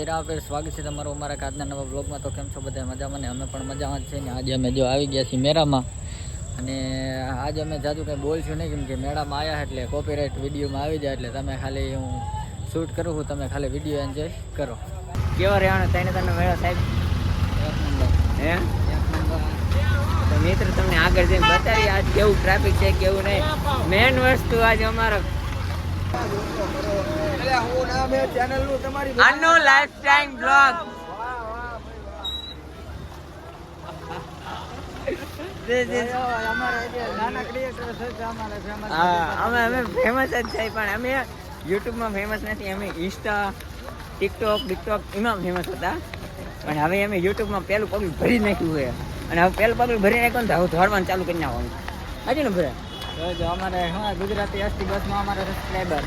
રાપર સ્વાગત છે તમારું અમારા આજના નવા બ્લોગમાં। તો કેમ છો બધા મજામાં ને? અમે પણ મજામાં જ છે ને। આજે અમે જો આવી ગયા છીએ મેળામાં અને આજે અમે જાજુ કંઈ બોલશું નહીં, કેમ કે મેળામાં આવ્યા એટલે કોપીરાઇટ વિડીયોમાં આવી જાય, એટલે તમે ખાલી હું શૂટ કરું છું, તમે ખાલી વિડીયો એન્જોય કરો। કેવો રહેવાનો તને મેળો સાહેબ? એક નંબર હે એક નંબર। તો મિત્રો તમને આગળ જઈને બતાવી આજ કેવું ટ્રાફિક છે કેવું નહીં। મેન વસ્તુ આજે અમારો આનો લાઈફ ટાઈમ બ્લોગ અમે ફેમસ જ છે, પણ અમે યુટ્યુબમાં ફેમસ નથી। અમે ઇન્સ્ટા ટિકટોક એમાં ફેમસ હતા, પણ હવે અમે યુટ્યુબમાં પહેલું પગલું ભરી નાખ્યું છે, અને હવે પહેલું પગલું ભરી નાખ્યું ને હવે દોડવાનું ચાલુ કરી નાખવાનું હજી ને ભરે જો અમારે ગુજરાતી એસટી બસમાં અમારે સબસ્ક્રાઈબર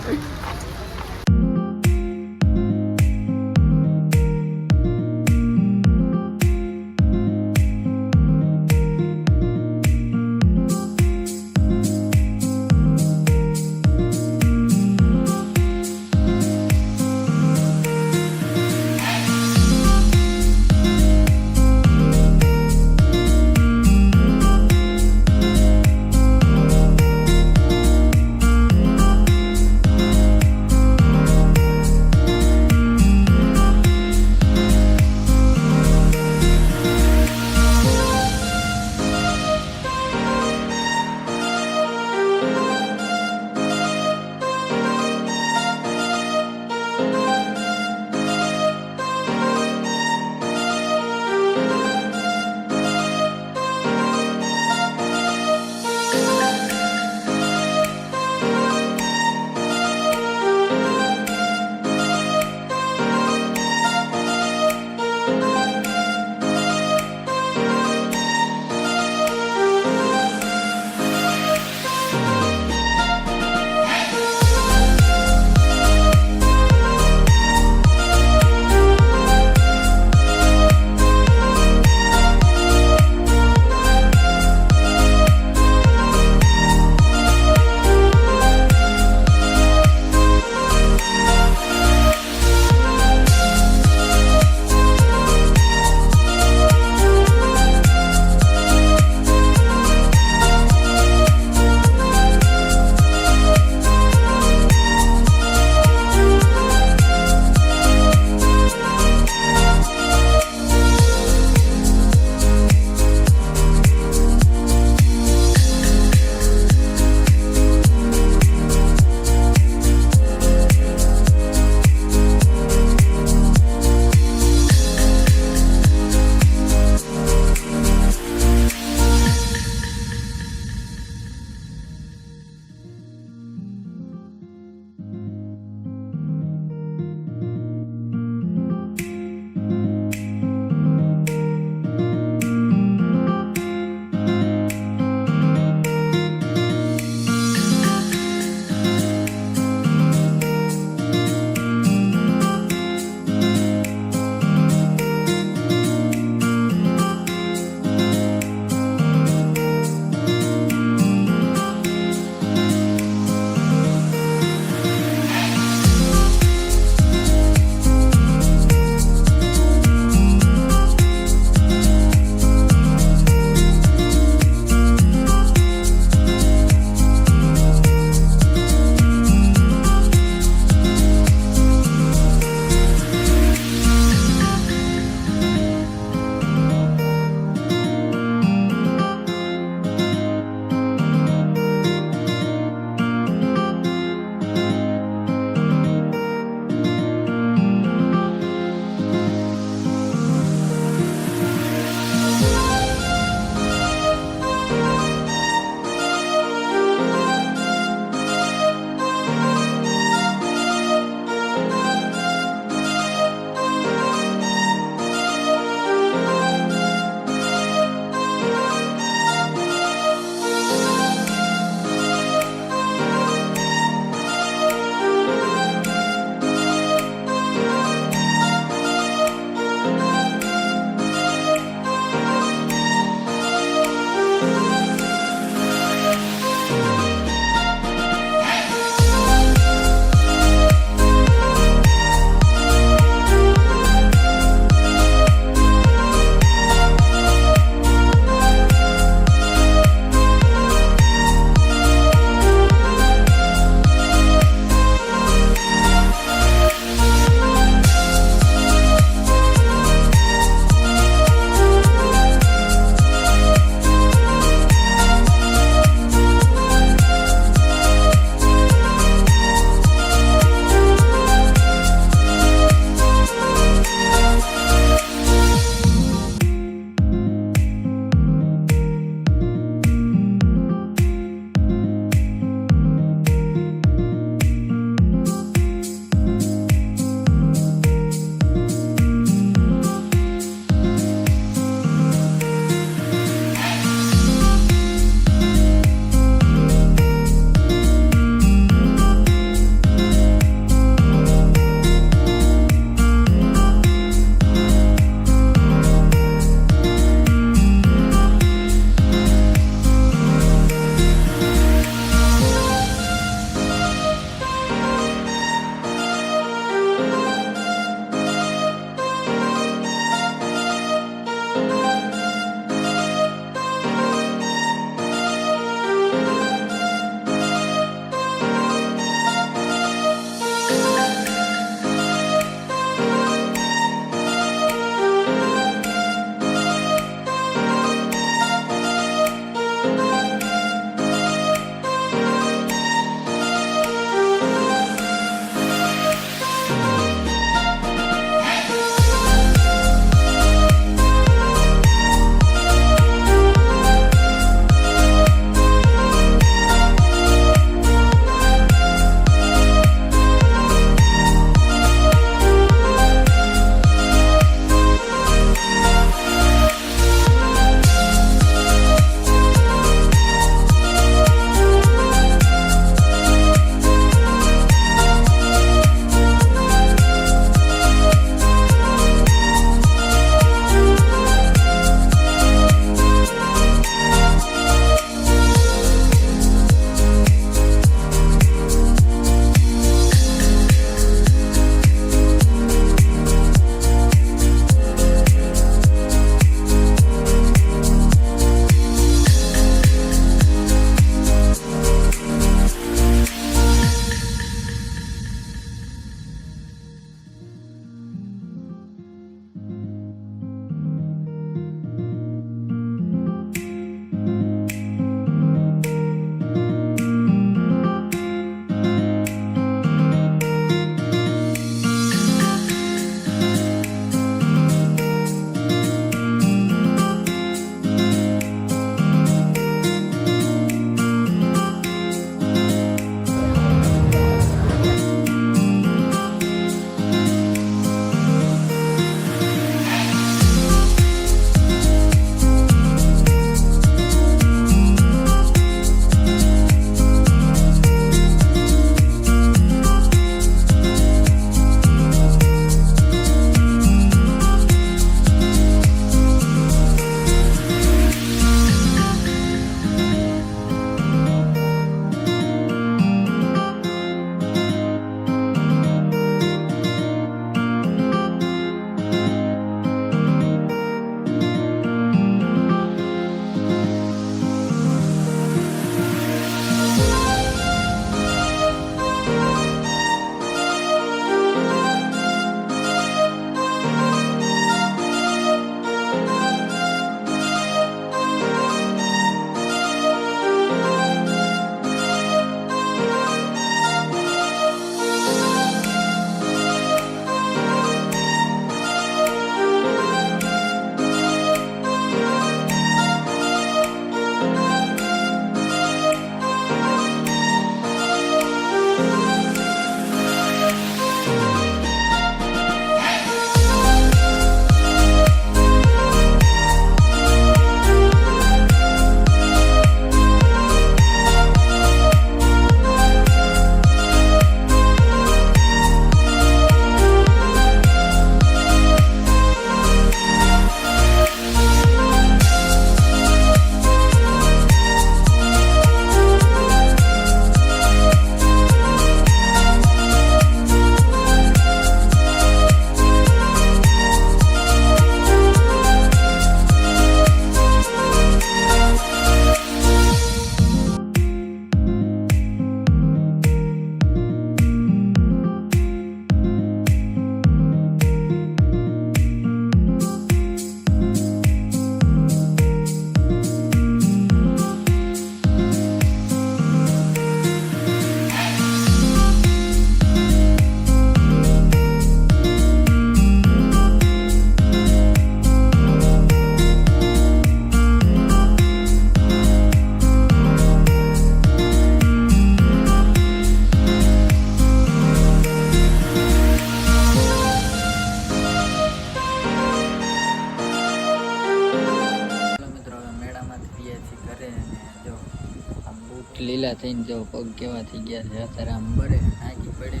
લીલા થઈને જો પગ કેવા થઈ ગયા છે અત્યારે આમ બળે નાખી પડે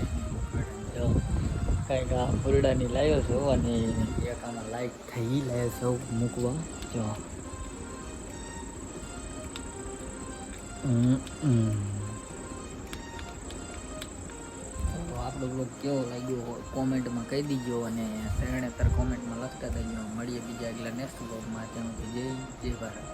જો કંઈક આ ફૂલડાની લાવ્યો છો અને એક આમાં લાઈટ થઈ લાવ્યો સૌ મૂકવા જો આપણો બ્લોગ કેવો લાગ્યો કોમેન્ટમાં કહી દીજો અને ત્રણેતર કોમેન્ટમાં લખતા દેજો. મળીએ બીજા આગલા નેક્સ્ટ બ્લોગમાં. ત્યાં જય ભારત.